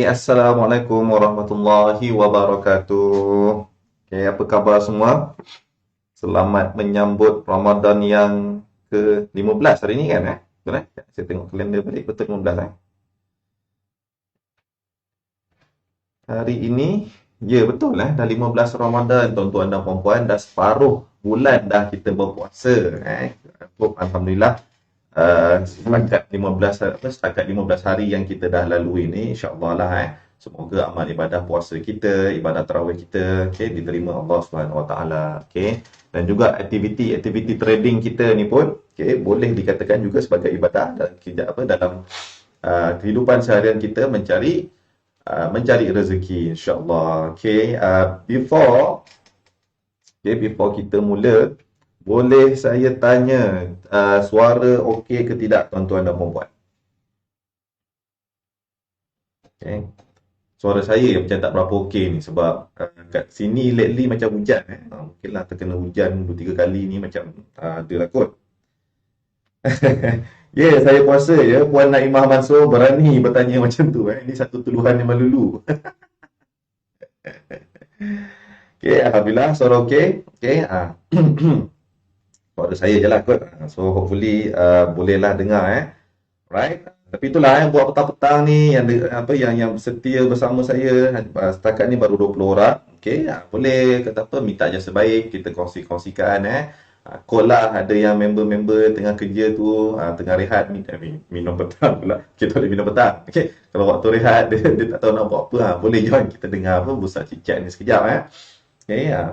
Assalamualaikum warahmatullahi wabarakatuh. Apa khabar semua? Selamat menyambut Ramadan yang ke-15 hari ni kan Betul eh? Saya tengok kalender balik, betul 15 Hari ini, ya betul dah 15 Ramadan tuan-tuan dan puan-puan, dah separuh bulan dah kita berpuasa Alhamdulillah. Setakat 15 hari yang kita dah lalui ni, insya-Allah lah semoga amal ibadah puasa kita, ibadah tarawih kita diterima Allah Subhanahu Wa Taala. Dan juga aktiviti trading kita ni pun boleh dikatakan juga sebagai ibadah dalam kehidupan seharian kita mencari rezeki, insya-Allah. Before kita mula, boleh saya tanya suara okey ke tidak tuan-tuan dan puan-puan? Suara saya macam tak berapa okey ni sebab kat sini lately macam hujan mungkinlah terkena hujan 2-3 kali ni macam adalah kot. Saya puasa je. Puan Naimah Mansur berani bertanya macam tu Ini satu tuduhan yang melulu. Alhamdulillah suara okey. Suara saya je lah kot. So hopefully bolehlah dengar Right. Tapi itulah yang buat petang-petang ni yang setia bersama saya setakat ni baru 20 orang. Boleh kata apa, minta jasa baik, kita kongsi-kongsikan call lah ada yang member-member tengah kerja tu tengah rehat minum petang pula. Kita boleh minum petang. Kalau waktu rehat dia tak tahu nak buat apa boleh join kita dengar Bursa Cicak ni sekejap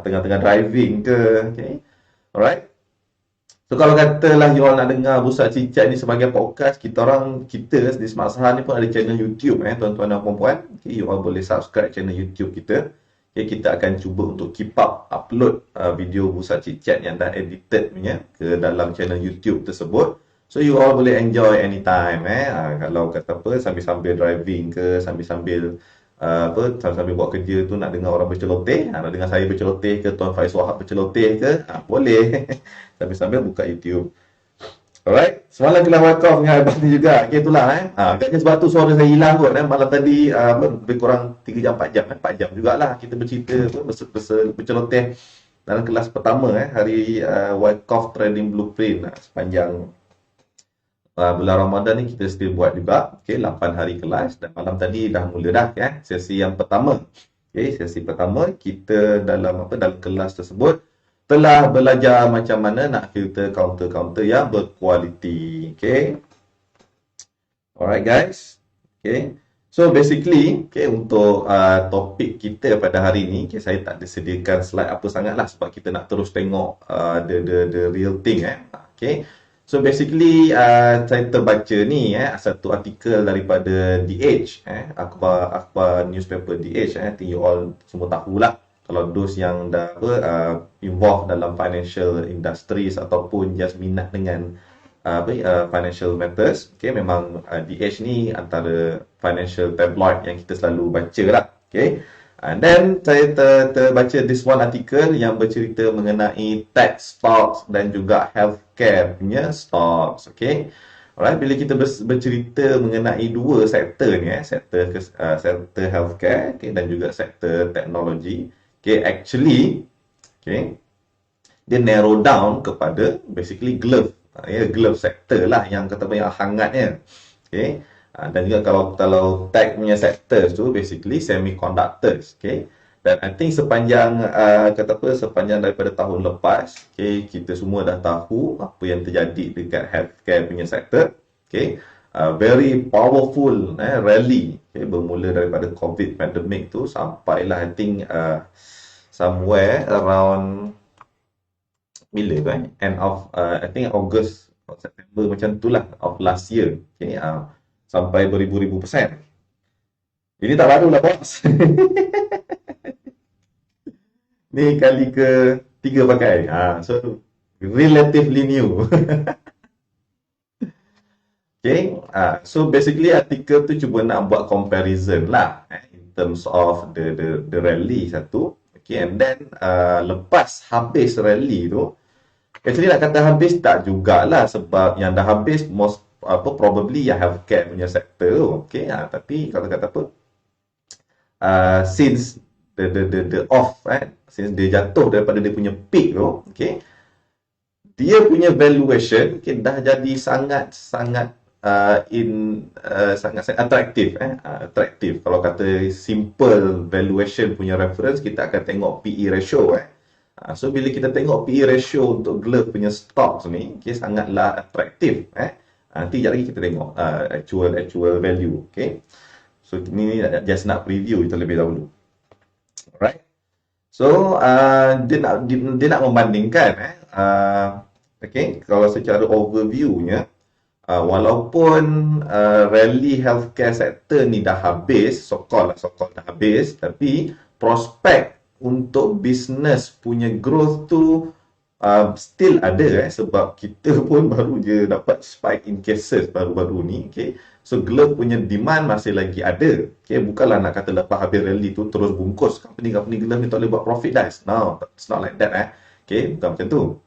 tengah-tengah driving ke. Alright. So kalau katalah you all nak dengar Bursa Cicak ni sebagai podcast, kita di Smart Sahar ni pun ada channel YouTube tuan-tuan dan puan-puan. You all boleh subscribe channel YouTube kita. Kita akan cuba untuk keep up upload video Bursa Cicak yang dah edited punya ke dalam channel YouTube tersebut. So you all boleh enjoy anytime kalau kata apa sambil-sambil driving ke, sambil-sambil sambil buat kerja tu nak dengar orang berceloteh, nak dengar saya berceloteh ke, Tuan Faiz Wahab berceloteh ke, boleh sambil-sambil buka YouTube. Alright, semalam kena wipe off dengan Abang ni juga. Itulah Agaknya sebab tu suara saya hilang kot malam tadi lebih kurang 3 jam 4 jam 4 jam jugalah kita bercerita berceloteh dalam kelas pertama hari wipe off trading blueprint sepanjang bulan Ramadan ni kita still buat juga. 8 hari kelas dan malam tadi dah mula dah sesi yang pertama. Sesi pertama kita dalam kelas tersebut telah belajar macam mana nak filter counter-counter yang berkualiti. Alright guys. So basically untuk topik kita pada hari ni, saya tak ada sediakan slide apa sangat lah sebab kita nak terus tengok the real thing So basically saya terbaca ni satu artikel daripada The Age akhbar newspaper The Age I think you all semua tahulah kalau those yang dah involved dalam financial industries ataupun just minat dengan financial matters. Memang The Age ni antara financial tabloid yang kita selalu baca lah. And then saya terbaca this one article yang bercerita mengenai tech stocks dan juga healthcare punya stocks. Alright, bila kita bercerita mengenai dua sektor ni sektor healthcare dan juga sektor teknologi, actually dia narrow down kepada basically glove sector lah yang kata yang hangatnya. Dan juga kalau tech punya sector tu basically semiconductors. Dan I think sepanjang daripada tahun lepas kita semua dah tahu apa yang terjadi dekat healthcare punya sector. Very powerful rally bermula daripada COVID pandemic tu sampailah I think somewhere around bila tu end of I think August atau September macam tu lah of last year. Sampai beribu-ribu %. Ini tak baru lah bos. Ni kali ke-3 pakai. So relatively new. So basically artikel tu cuba nak buat comparison lah in terms of the rally satu. And then lepas habis rally tu, actually nak kata habis tak jugalah sebab yang dah habis probably ya healthcare punya sektor, okay. Tapi kalau kata apa, since the off, since dia jatuh daripada dia punya peak tu, okay, dia punya valuation, okay, dah jadi sangat-sangat sangat-sangat atraktif, atraktif. Kalau kata simple valuation punya reference, kita akan tengok PE ratio, So bila kita tengok PE ratio untuk Glove punya stocks ni, okay, sangatlah atraktif, Nanti sekejap lagi kita tengok actual value, okay. So ni just nak preview terlebih dahulu. Alright. So dia nak membandingkan, okay, kalau secara overview-nya, walaupun rally healthcare sector ni dah habis, so-called dah habis, tapi prospek untuk bisnes punya growth tu still ada, sebab kita pun baru je dapat spike in cases baru-baru ni, okay. So Glove punya demand masih lagi ada, okay. Bukanlah nak kata lepas habis rally tu terus bungkus company Glove ni tak boleh buat profit dah. No, it's not like that, okay. Bukan macam tu.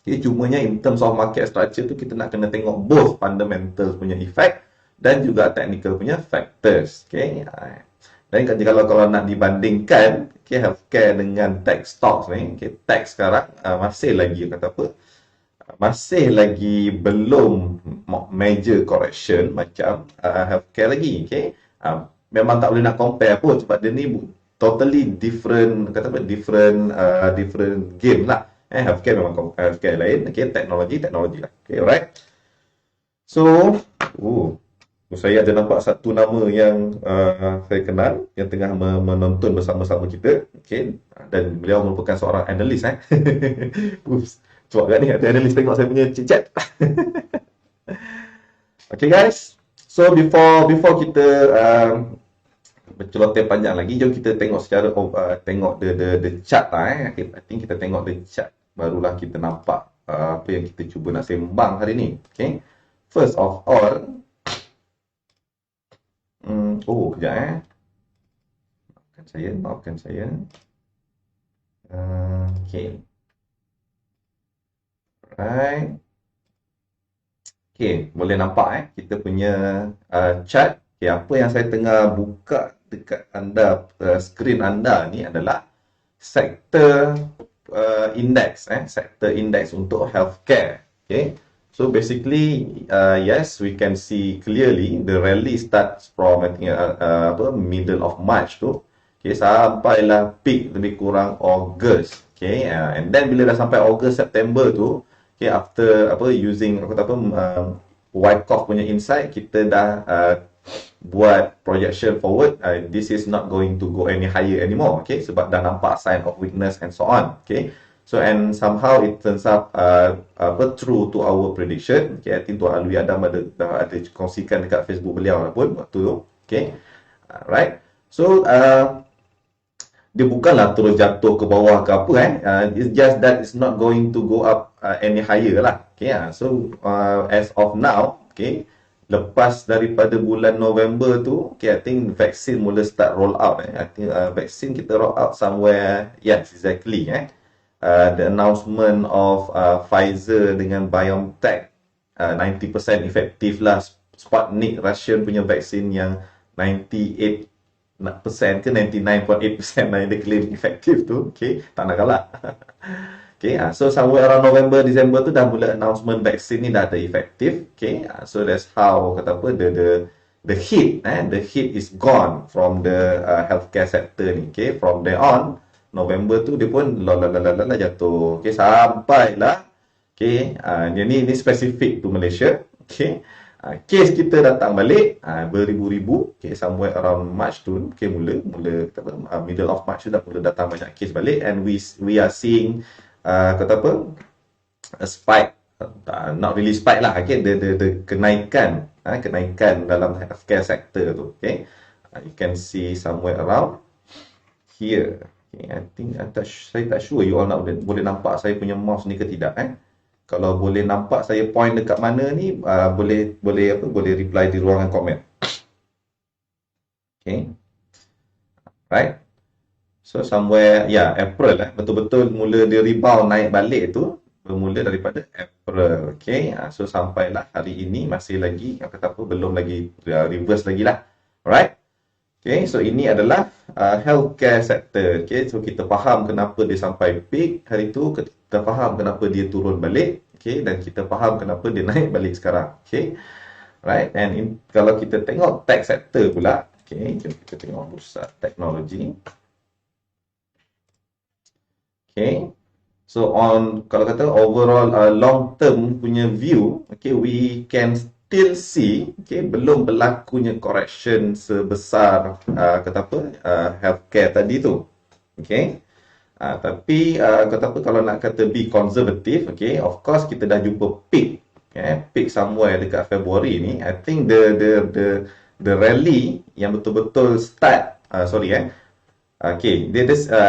Okay, cumanya in terms of market structure tu kita nak kena tengok both fundamentals punya effect dan juga technical punya factors, okay. Dan kalau nak dibandingkan, okay, healthcare dengan tech stocks ni, okay, tech sekarang masih lagi kata apa, masih lagi belum major correction macam healthcare lagi, okay. Memang tak boleh nak compare pun sebab dia ni totally different, kata apa, different game lah. Healthcare memang healthcare lain, okay, teknologi lah, okay, alright. So, saya ada nampak satu nama yang saya kenal yang tengah menonton bersama-sama kita, okay, dan beliau merupakan seorang analis, Oops, cuak kat ni ada analis tengok saya punya chat. Okay guys, so before kita berceloteh panjang lagi, jom kita tengok secara tengok the chart lah, I think kita tengok the chart barulah kita nampak apa yang kita cuba nak sembang hari ni, okay. First of all, kejap, maafkan saya. Okay. Right. Okay, boleh nampak kita punya chart. Okay, apa yang saya tengah buka dekat anda, skrin anda ni adalah sektor index, sektor index untuk healthcare. Okay. So basically, yes, we can see clearly the rally starts from I think middle of March tu, okay, sampailah peak lebih kurang August, okay, and then bila dah sampai August September tu, okay, after using Wyckoff punya insight, kita dah buat projection forward, this is not going to go any higher anymore, okay, sebab dah nampak sign of weakness and so on, okay. So and somehow it turns out true to our prediction. Okay, I think Tuan Alwi Adam ada kongsikan dekat Facebook beliau pun waktu tu. Okay, right. So dia bukanlah terus jatuh ke bawah ke apa, it's just that it's not going to go up any higher lah. Okay, so as of now, okay, lepas daripada bulan November tu, okay, I think vaksin mula start roll out. I think vaksin kita roll out somewhere, yes, exactly. The announcement of Pfizer dengan BioNTech 90% efektif lah. Sputnik Russian punya vaksin yang 98% ke 99.8% lah yang dia claim efektif tu, okay, tak nak kalah. Okay, so somewhere around November, December tu dah mula announcement vaksin ni dah ada efektif, okay. So that's how kata apa, the heat is gone from the healthcare sector ni, okay. From there on November tu dia pun jatuh, okay, sampailah, okay, ni spesifik tu Malaysia, okay. Kes kita datang balik beribu-ribu, okay, somewhere around March tu, okay, mula middle of March tu dah mula datang banyak kes balik, and we are seeing kata apa, a spike, not really spike lah, okay, the kenaikan dalam healthcare sector tu, okay. You can see somewhere around here. Okay, I think saya tak sure you all boleh nampak saya punya mouse ni ke tidak, Kalau boleh nampak saya point dekat mana ni, boleh reply di ruangan komen. Okay. Right. So somewhere April betul-betul mula dia rebound naik balik tu. bermula daripada April. Okay, so sampailah hari ini masih lagi, kata apa, belum lagi reverse lagi lah. Alright. Okay, so ini adalah healthcare sector. Okay, so kita faham kenapa dia sampai peak hari tu, kita faham kenapa dia turun balik. Okay, dan kita faham kenapa dia naik balik sekarang. Okay, right. And kalau kita tengok tech sector pula, okay, jom kita tengok bursa teknologi. Okay, so kalau kata overall long term punya view, okay, we can still see, okay, belum berlakunya correction sebesar kata apa, healthcare tadi tu. Okay, tapi kata apa, kalau nak kata be conservative, okay, of course kita dah jumpa peak, okay, peak somewhere dekat February ni. I think the rally yang betul-betul start, okay, dia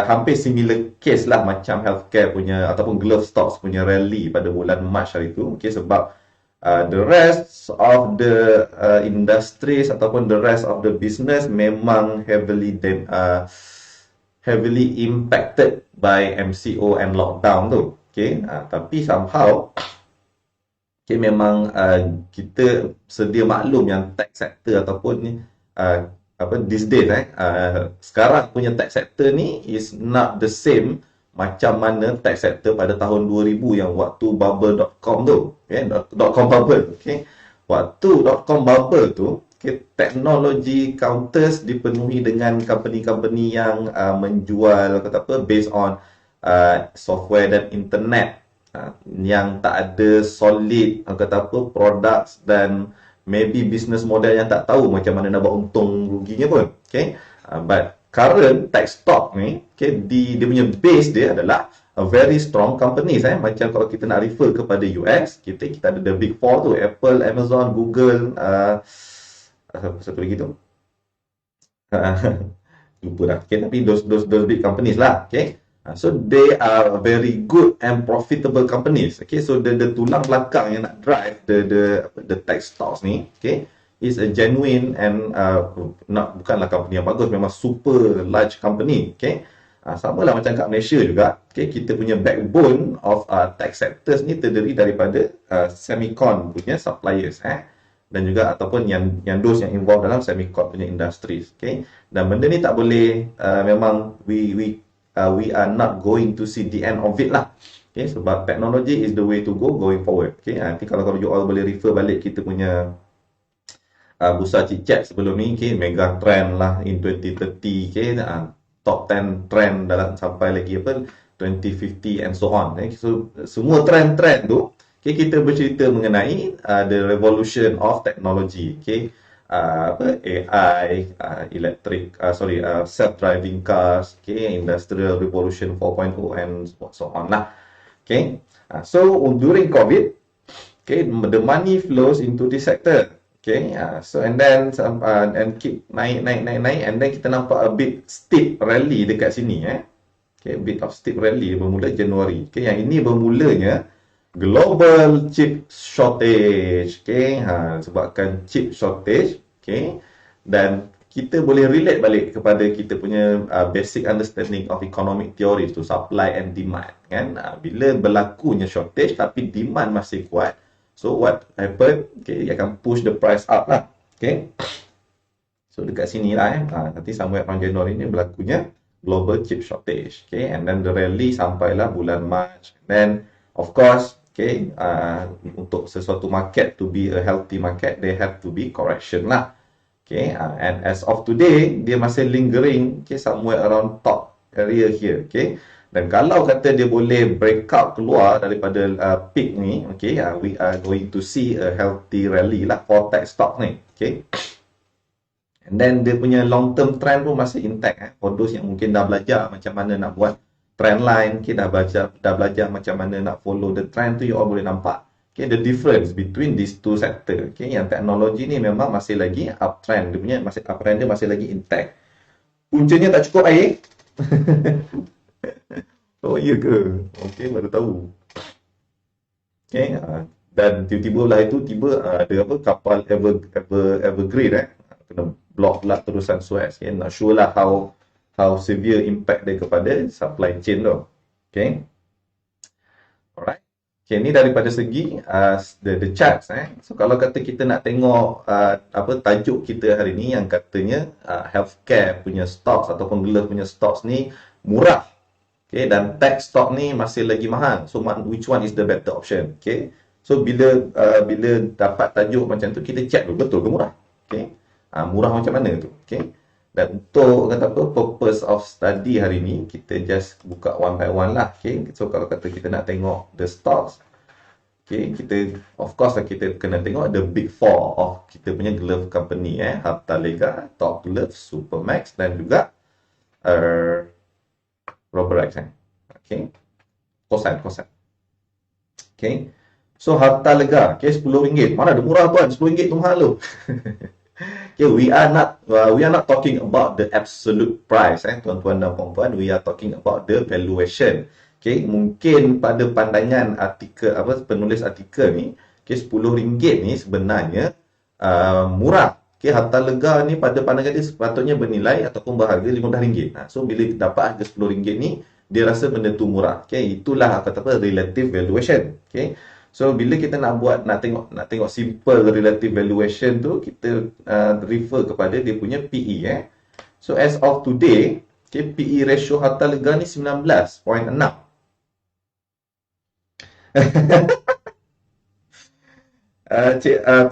hampir similar case lah macam healthcare punya ataupun glove stocks punya rally pada bulan Mac hari tu. Okay, sebab the rest of the industries ataupun the rest of the business memang heavily impacted by MCO and lockdown tu. Okay, tapi somehow okay, memang kita sedia maklum yang tech sector ataupun ni these days sekarang punya tech sector ni is not the same macam mana tech sector pada tahun 2000 yang waktu bubble.com tu, okay? .com bubble, okay? Waktu .com bubble tu, okay, teknologi counters dipenuhi dengan company-company yang menjual kata apa, based on software dan internet, yang tak ada solid kata apa, products dan maybe business model yang tak tahu macam mana nak buat untung ruginya pun. Okay, but current tech stock ni, okay, dia punya base dia adalah a very strong companies. Macam kalau kita nak refer kepada US, kita ada the big four tu, Apple, Amazon, Google, satu lagi tu lupa dah. Okay, tapi those big companies lah. Okay, so they are very good and profitable companies. Okay, so the tulang belakang yang nak drive the tech stocks ni, okay, is a genuine and bukanlah company yang bagus, memang super large company. Okay, sama lah macam kat Malaysia juga. Okay, kita punya backbone of tech sectors ni terdiri daripada semicon punya suppliers, dan juga ataupun yang those yang involved dalam semicon punya industries. Okay, dan benda ni tak boleh, memang we are not going to see the end of it lah. Okay, sebab technology is the way to go going forward. Okay, nanti kalau you all boleh refer balik kita punya bursa cicak sebelum ni, okay, mega trend lah in 2030, okay, top 10 trend dalam sampai lagi 2050 and so on. Okay, so semua trend-trend tu, okay, kita bercerita mengenai the revolution of technology. Okay, AI, self-driving cars, okay, industrial revolution 4.0 and so on lah. Okay, so during COVID, okay, the money flows into this sector. Okay, so and then and keep naik, and then kita nampak a bit steep rally dekat sini, okay, a bit of steep rally bermula Januari. Okay, yang ini bermulanya global chip shortage. Okay, sebabkan chip shortage, okay, dan kita boleh relate balik kepada kita punya basic understanding of economic theory tu, supply and demand, kan. Bila berlakunya shortage tapi demand masih kuat, so what happen? Okay, dia akan push the price up lah. Okay, so dekat sini lah, nanti somewhere around Januari ni berlakunya global chip shortage. Okay, and then the rally sampailah bulan March. Then of course, okay, untuk sesuatu market to be a healthy market, they have to be correction lah. Okay, and as of today, dia masih lingering, okay, somewhere around top area here. Okay, dan kalau kata dia boleh break out keluar daripada peak ni, okay, we are going to see a healthy rally lah for tech stock ni. Okay, and then dia punya long term trend pun masih intact. For those yang mungkin dah belajar macam mana nak buat trend line, okay, dah belajar macam mana nak follow the trend tu, you all boleh nampak, okay, the difference between these two sector. Okay, yang teknologi ni memang masih lagi uptrend, dia punya uptrend dia masih lagi intact. Puncanya tak cukup air. Oh iya ke? Okay, baru tahu. Okay, dan tiba-tiba lah itu ada apa, kapal Evergreen kena block lah terusan Suez. Okay, not sure lah how severe impact dia kepada supply chain tu. Okay, alright. Okay, ni daripada segi the charts. So kalau kata kita nak tengok apa tajuk kita hari ni yang katanya healthcare punya stocks ataupun glove punya stocks ni murah. Okay, dan tech stock ni masih lagi mahal. So which one is the better option? Okay. So bila dapat tajuk macam tu kita check dulu betul ke murah. Okay. Murah macam mana tu? Okay. Dan untuk kata apa purpose of study hari ni kita just buka one by one lah. Okay. So kalau kata kita nak tengok the stocks, okay, kita of course lah kita kena tengok the big four of kita punya glove company, Hartalega, Top Glove, Supermax dan juga Roborex. Okay. Kosan. Okay. So Hartalega, okay, RM10. Mana ada murah tuan? RM10 tu mahal tu. Okay, we are not talking about the absolute price, tuan-tuan dan puan-puan. We are talking about the valuation. Okay, mungkin pada pandangan penulis artikel ni, okay, RM10 ni sebenarnya murah. Okay, Hartalega ni pada pandangan dia sepatutnya bernilai ataupun berharga RM15. So bila dapat harga RM10 ni, dia rasa benda tu murah. Okay, itulah relative valuation. Okay. So bila kita nak tengok simple relative valuation tu, kita refer kepada dia punya PE. So as of today, okay, PE ratio Hartalega ni 19.6.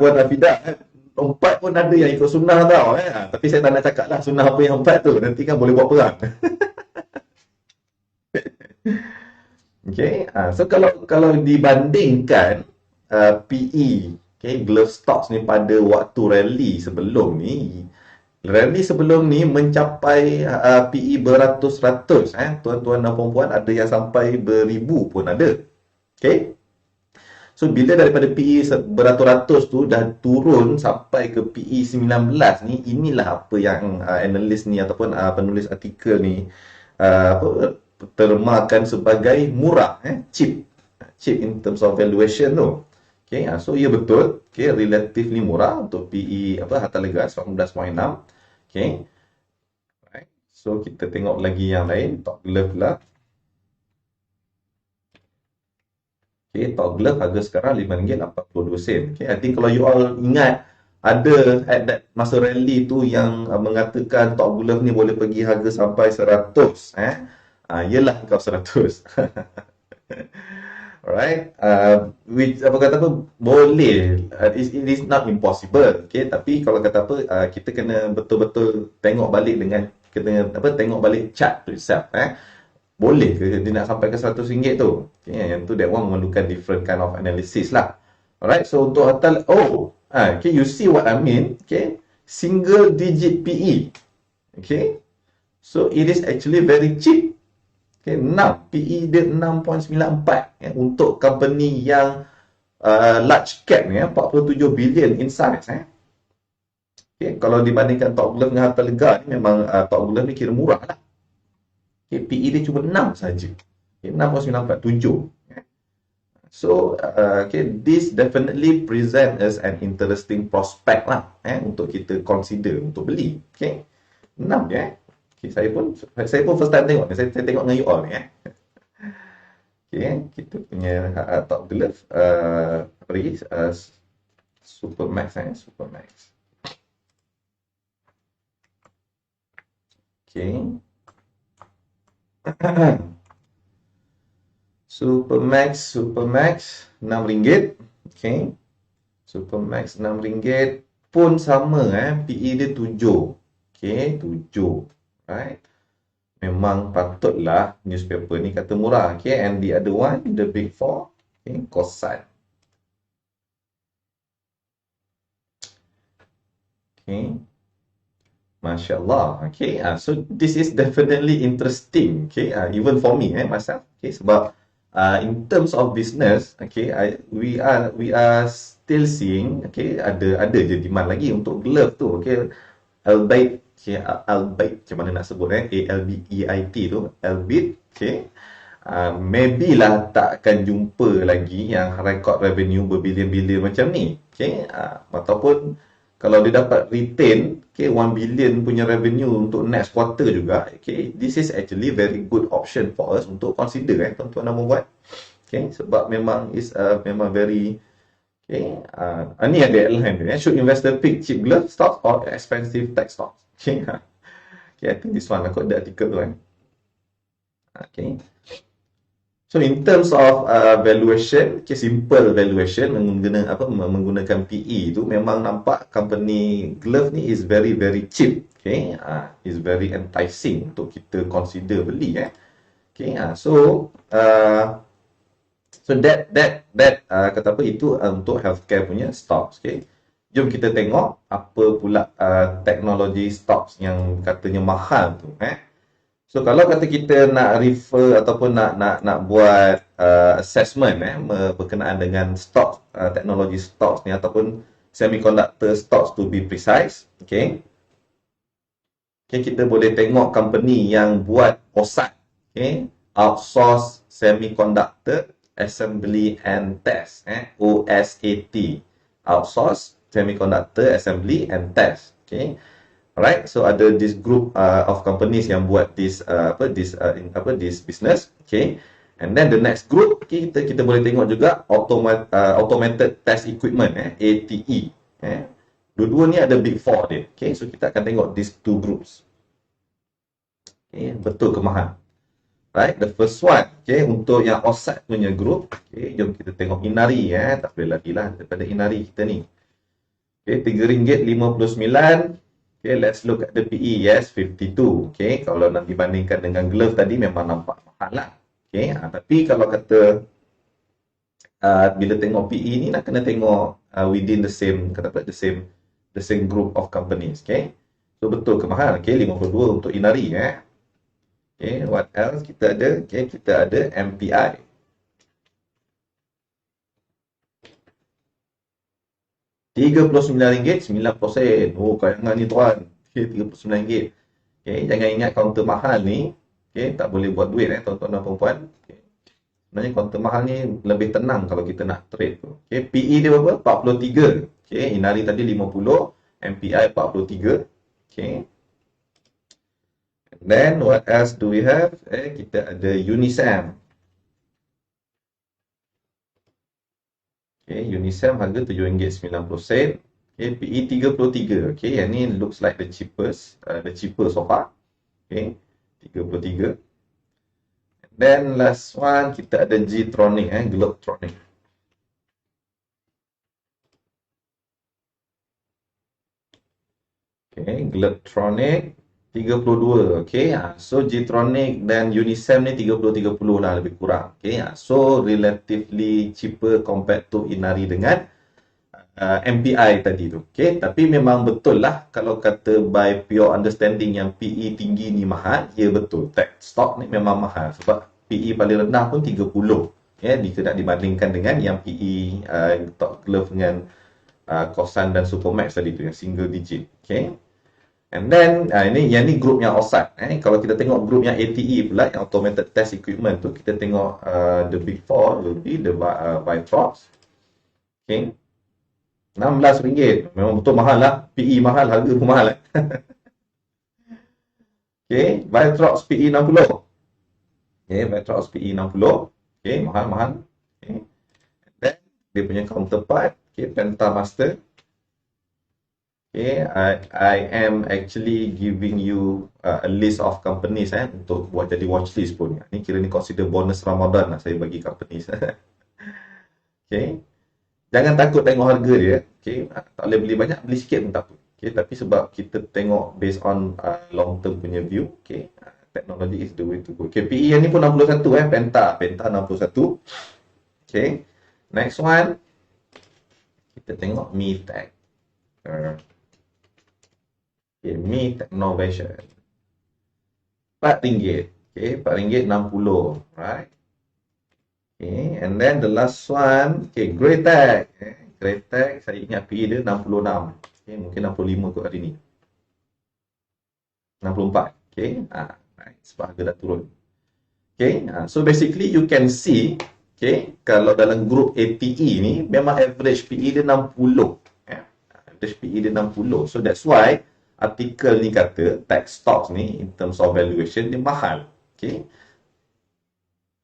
Puan Afidah, 4 pun ada yang ikut sunnah tau. Tapi saya tak nak cakap lah sunnah apa yang 4 tu, nanti kan boleh buat perang. Okay, so kalau dibandingkan PE, okay, glove stocks ni pada waktu rally sebelum ni mencapai PE beratus-ratus. Tuan-tuan dan puan-puan, ada yang sampai beribu pun ada. Okay, so bila daripada PE beratus-ratus tu dah turun sampai ke PE 19 ni, inilah apa yang analis ni ataupun penulis artikel ni termakan sebagai murah, cheap in terms of valuation tu. Okay, so ia betul, okay, relatively murah untuk PE Hartalega 19.6. Okay, right. So kita tengok lagi yang lain, Top Glove lah. Okay, Top Glove harga sekarang RM5.82. Okay, I think kalau you all ingat ada at that masa rally tu yang mengatakan Top Glove ni boleh pergi harga sampai 100. Yelah kau 100. Alright, which boleh, it is not impossible. Okay, tapi kalau kita kena betul-betul tengok balik tengok balik chart tu itself. Boleh ke dia nak sampai ke RM100 tu? Okay, yang tu that one memerlukan different kind of analysis lah. Alright, so untuk okay, you see what I mean? Okay, single digit PE. Okay, so it is actually very cheap. Okay, PE dia 6.94 untuk company yang large cap ni, 47 billion in size. Okay, kalau dibandingkan Top Glove dengan Hartalega ni, memang Top Glove ni kira murah lah. Okay, PE dia cuma 6 saja. Okay, 6.94, 7. So, okay, this definitely present as an interesting prospect lah, untuk kita consider untuk beli. Okay, 6 je. Okay, saya pun first time tengok ni. Saya tengok dengan you all ni. Okay, kita punya Top Glove Supermax. Supermax. Okay. Supermax RM6. Okay. Supermax RM6 pun sama, PE dia 7. Okay, 7. Right. Memang patutlah newspaper ni kata murah. Okay, and the other one, the big four, okay, Kosan. Okay, Masya Allah. Okay, so this is definitely interesting. Okay, even for me, myself. Okay, sebab in terms of business, okay, we are still seeing, okay, ada je demand lagi untuk glove tu. Okay, albeit macam mana nak sebut, ALBEIT tu, albeit, okay, maybe lah tak akan jumpa lagi yang record revenue berbilion-bilion macam ni. Okay, ataupun kalau dia dapat retain, okay, 1 billion punya revenue untuk next quarter juga, okay, this is actually very good option for us untuk consider, tuan-tuan dan puan-puan. Okay, sebab memang memang very okay. Ni ada outline dia. Should investor pick cheap glove stocks or expensive tech stocks? Okay, okay, I think this one aku ada artikel tu kan. Okay. So in terms of valuation, okay, simple valuation menggunakan PE tu memang nampak company glove ni is very very cheap. Okay, is very enticing untuk kita consider beli Okay, so that kata apa itu untuk healthcare punya stocks. Okay, jom kita tengok apa pula teknologi stocks yang katanya mahal tu. So kalau kata kita nak refer ataupun nak buat assessment berkenaan dengan stock teknologi stocks ni ataupun semiconductor stocks to be precise, okay, kita boleh tengok company yang buat OSAT, okay, outsource semiconductor assembly and test, OSAT, outsource semiconductor assembly and test, okay. Alright, so ada this group of companies yang buat this business, okay. And then the next group, okay, kita boleh tengok juga automated test equipment, ATE. Dua-dua ni ada big four dia, okay. So kita akan tengok these two groups. Okay, betul ke mahal? Right, the first one, okay, untuk yang OSAT punya group, okay, jom kita tengok Inari, tak boleh lagi lah daripada Inari kita ni. Okay, RM3.59. Okay, let's look at the PE. Yes, 52. Okay, kalau nak dibandingkan dengan glove tadi memang nampak mahal lah. Okay, tapi kalau kata bila tengok PE ni nak kena tengok within the same the same group of companies. Okay, so betul ke mahal? Okay, 52 untuk Inari. Okay, what else kita ada? Okay, kita ada MPI. RM39.90. Oh, kayangan ni tuan. Okay, RM39. Okay, jangan ingat kaunter mahal ni. Okay, tak boleh buat duit tuan-tuan dan puan-puan. Okay. Sebenarnya kaunter mahal ni lebih tenang kalau kita nak trade tu. Okay, PE dia berapa? 43. Okay, Inari tadi 50, MPI 43. Okay. And then what else do we have? Kita ada Unisem. Okay, Unisem harga RM7.90. Okay, PE 33. Okay, yang ni looks like the cheapest, the cheaper so far. Okay, 33. And then last one kita ada G-Tronic, Globetronic. Okay, Globetronic 32. Okay, so G-Tronic dan Unisem ni 30-30 lah lebih kurang. Okay, so relatively cheaper compared to Inari dengan MPI tadi tu. Okay, tapi memang betul lah kalau kata by pure understanding yang PE tinggi ni mahal, ya betul. Tech stock ni memang mahal sebab PE paling rendah pun 30. Jika nak dibandingkan dengan yang PE Top Glove dengan Kosan dan Supermax tadi tu yang single digit. Okay. And then yang ni group yang OSAT. Kalau kita tengok group yang ATE pula, yang automated test equipment tu, kita tengok the big four will be the Vitrox. Okay, RM16. Memang betul mahal lah. PE mahal, harga pun mahal. Okay, Vitrox PE 60. Okay, Vitrox PE 60. Okay, mahal-mahal. Okay. And then dia punya counterpart, okay, Pentamaster. Okay, I am actually giving you a list of companies untuk buat jadi watchlist pun. Ni kira ni consider bonus Ramadan lah saya bagi companies. Okay, jangan takut tengok harga dia. Okay, tak boleh beli banyak, beli sikit pun tak apa. Okay, tapi sebab kita tengok based on long term punya view. Okay, technology is the way to go. Okay, PE yang ni pun 61 Penta 61. Okay, next one kita tengok MiTech. Okay, Mi Technovation. RM4. Okay, RM4.60. Right. Okay, and then the last one, okay, Greatech. Greatech, saya ingat PE dia 66. Okay, mungkin 65 kot hari ni. 64. Okay, right. Sebab harga dah turun. Okay, so basically you can see, okay, kalau dalam group ATE ni, memang average PE dia 60. Average PE dia 60. So that's why artikel ni kata tech stocks ni in terms of valuation dia mahal. Okay.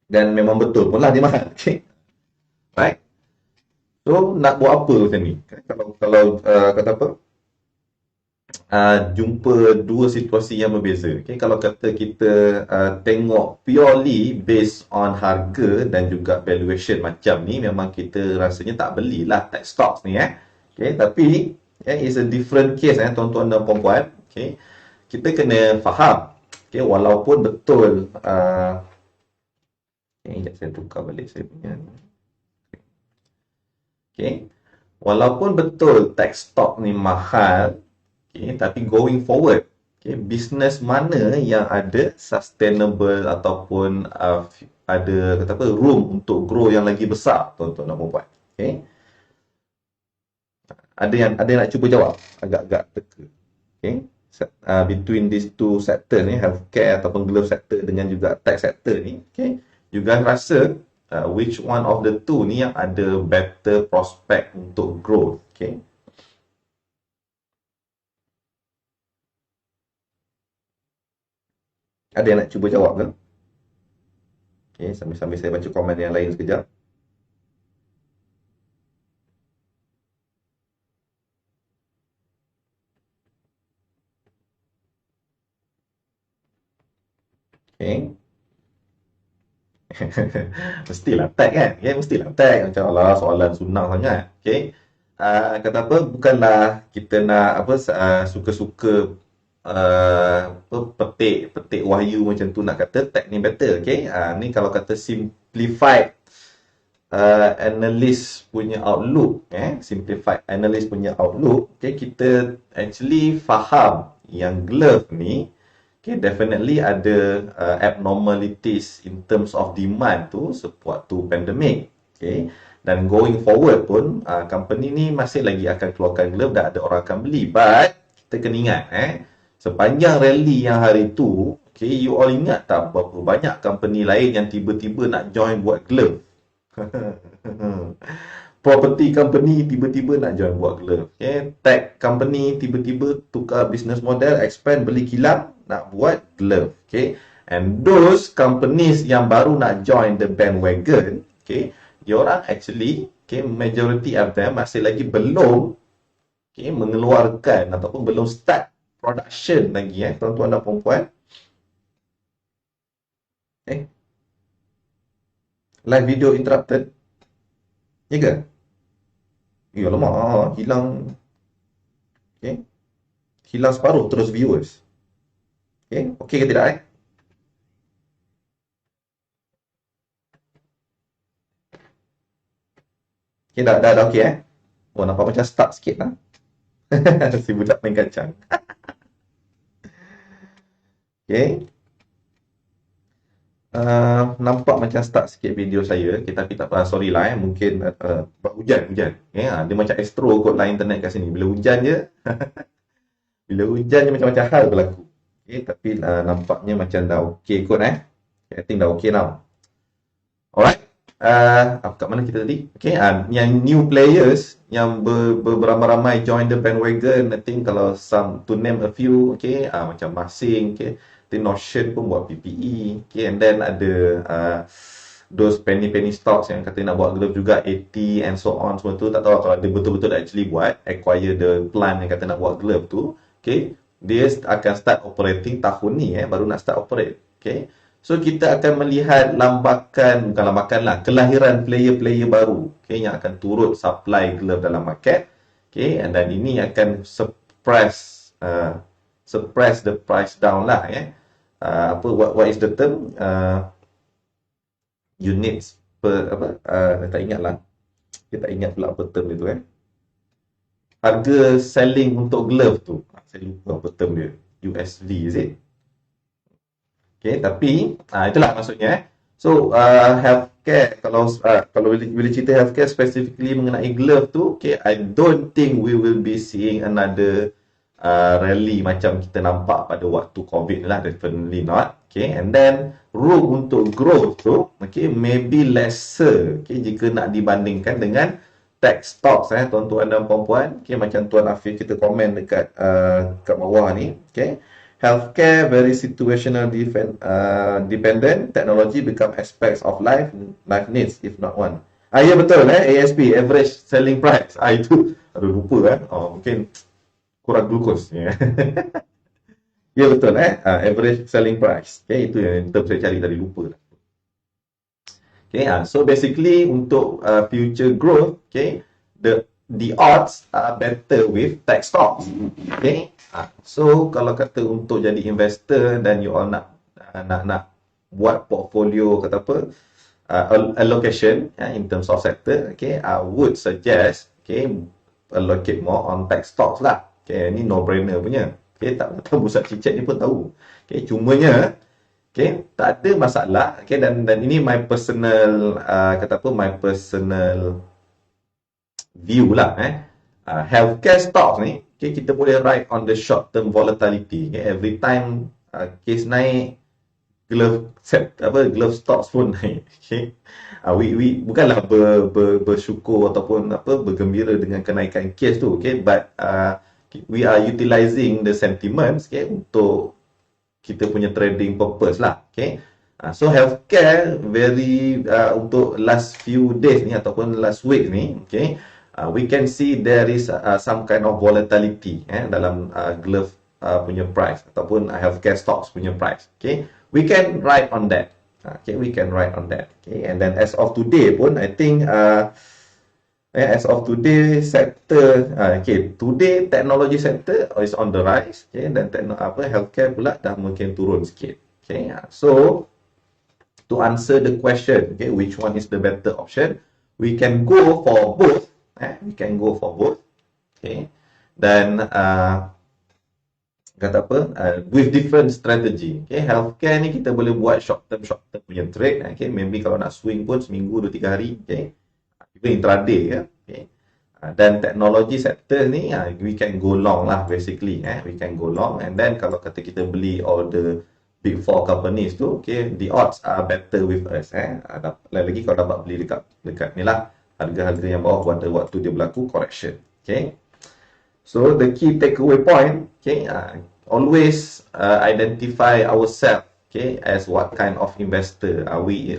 Dan memang betul pun lah dia mahal. Okay. Right? So, nak buat apa macam ni? Kalau kata apa? Jumpa dua situasi yang berbeza. Okay? Kalau kata kita tengok purely based on harga dan juga valuation macam ni, memang kita rasanya tak belilah tech stocks ni. Okay? Tapi, it's a different case tuan-tuan dan puan-puan. Okay? Kita kena faham. Okay? Walaupun betul, sekejap saya tukar balik saya punya. Okay? Walaupun betul tech stock ni mahal, okay, tapi going forward, okay, bisnes mana yang ada sustainable ataupun ada kata apa room untuk grow yang lagi besar, tuan-tuan dan puan-puan. Okay. Ada yang nak cuba jawab agak-agak teka. Okay. Between these two sector ni, healthcare ataupun glove sector dengan juga tech sector ni, okay, you guys rasa which one of the two ni yang ada better prospect untuk growth? Okay. Ada yang nak cuba jawab ke? Okay, sambil saya baca komen yang lain sekejap. Okay. Mestilah tag kan? Okay, mestilah tag. Macam Allah soalan sunang sangat. Okay. Kata apa? Bukanlah kita nak apa suka-suka petik wahyu macam tu nak kata tag ni better. Okay. Ni kalau kata simplified analyst punya outlook, simplified analyst punya outlook, okay, kita actually faham yang glove ni, okay, definitely ada abnormalities in terms of demand tu sewaktu pandemic, okay, dan going forward pun company ni masih lagi akan keluarkan glove dan ada orang akan beli, but kita kena ingat sepanjang rally yang hari tu, okay, you all ingat tak berapa banyak company lain yang tiba-tiba nak join buat glove. Property company tiba-tiba nak join buat glove. Okay. Tech company tiba-tiba tukar business model, expand, beli kilang, nak buat glove. Okay. And those companies yang baru nak join the bandwagon, okay, diorang actually, okay, majority of them masih lagi belum, okay, mengeluarkan ataupun belum start production lagi, tuan-tuan dan puan-puan. Live video interrupted. Ya ke? Ya lama hilang. Okay. Hilang separuh terus viewers. Okay, okey ke tidak Okay, dah okey Oh, nampak macam stuck sikit lah. Si budak main kacang. Okay. Nampak macam stuck sikit video saya. Okay, tapi tak apa, sorry lah mungkin hujan. Okay, dia macam astro kot lah internet kat sini. Bila hujan je, bila hujan je macam-macam hal berlaku. Okay, tapi nampaknya macam dah okey kot okay, I think dah okey now. Alright. Kat mana kita tadi? Okay, yang new players yang beramai-ramai join the bandwagon, I think kalau some to name a few, okay, macam Masing, okay, the Notion pun buat PPE, okay, and then ada those penny stocks yang kata nak buat glove juga, 80 and so on, semua tu tak tahu kalau dia betul-betul actually buat acquire the plan yang kata nak buat glove tu, okay, dia akan start operating tahun ni baru nak start operate, okay. So kita akan melihat bukan lambakan lah, kelahiran player-player baru, okay, yang akan turut supply glove dalam market, okay, dan ini akan suppress the price down lah what is the term, units per saya tak ingat lah, saya tak ingat pula apa term dia tu harga selling untuk glove tu, saya lupa apa term dia, USD is it? Okay, tapi itulah maksudnya so healthcare, kalau boleh cerita healthcare specifically mengenai glove tu, okay, I don't think we will be seeing another rally macam kita nampak pada waktu COVID lah, definitely not. Okay, and then room untuk growth tu, okay, maybe lesser, okay, jika nak dibandingkan dengan tech stocks tuan-tuan dan puan-puan, okay, macam Tuan Afif kita komen dekat kat bawah ni, okay, Healthcare very situational dependent. Technology become aspects of life needs if not one. Ya betul ASP, average selling price. Itu aduh lupa mungkin kurang glukos ya. Ya betul average selling price. Okay, itu yang kita bisa cari tadi, lupa. Okay, so basically untuk future growth, okay, the odds are better with tech stocks. Okay, so kalau kata untuk jadi investor dan you all nak buat portfolio kata apa allocation in terms of sector, okay, I would suggest allocate more on tech stocks lah. Okay, ni no brainer punya. Okay, tak tahu Bursa Cicak ni pun tahu. Okay, cumanya tak ada masalah. Okay, dan ini my personal my personal view lah healthcare stocks ni, kita boleh ride on the short term volatility. Every time case naik, glove stocks pun naik. We bukanlah bersyukur ataupun bergembira dengan kenaikan case tu, but we are utilizing the sentiments untuk kita punya trading purpose lah. So healthcare very untuk last few days ni ataupun last week ni, we can see there is some kind of volatility dalam glove punya price ataupun healthcare stocks punya price. We can ride on that. We can ride on that. And then as of today pun, I think as of today sector today technology sector is on the rise, dan healthcare pula dah mungkin turun sikit. So to answer the question, which one is the better option, we can go for both. We can go for both. Dan with different strategy. Healthcare ni kita boleh buat short term punya trade. Maybe kalau nak swing pun seminggu 2-3 hari. Even intraday. Dan teknologi sector ni we can go long lah basically. We can go long, and then kalau kata kita beli all the big four companies tu, the odds are better with us. Lagi kalau dapat beli dekat ni lah, harga-harga yang bawah pada waktu dia berlaku correction. So the key takeaway point, always identify ourselves as what kind of investor are we.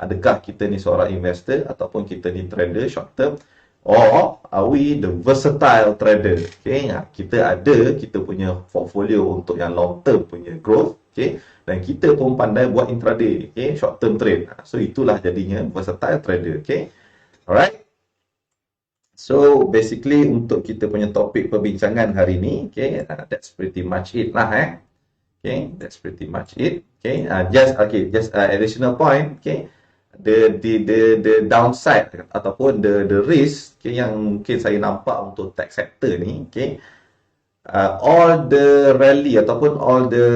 Adakah kita ni seorang investor ataupun kita ni trader short term, or are we the versatile trader? Kita punya portfolio untuk yang long term punya growth, dan kita pun pandai buat intraday, short term trade. So itulah jadinya versatile trader. Alright. So basically untuk kita punya topik perbincangan hari ni, that's pretty much it lah. That's pretty much it. Just additional point. The downside ataupun the risk yang mungkin saya nampak untuk tech sector ni, all the rally ataupun all the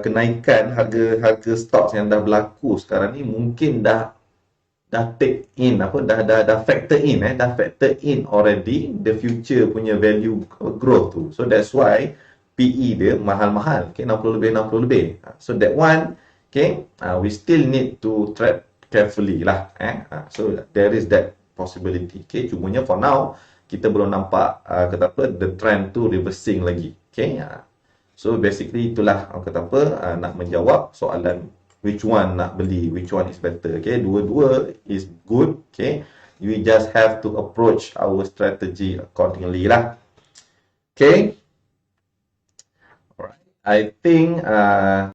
kenaikan harga stocks yang dah berlaku sekarang ni mungkin dah take in dah factor in already the future punya value growth tu. So that's why PE dia mahal-mahal, 60 lebih. So that one, we still need to tread carefully lah. So there is that possibility. Cumanya for now kita belum nampak the trend tu reversing lagi. So basically itulah nak menjawab soalan which one nak beli, which one is better. Dua-dua is good. We just have to approach our strategy accordingly lah. Alright, I think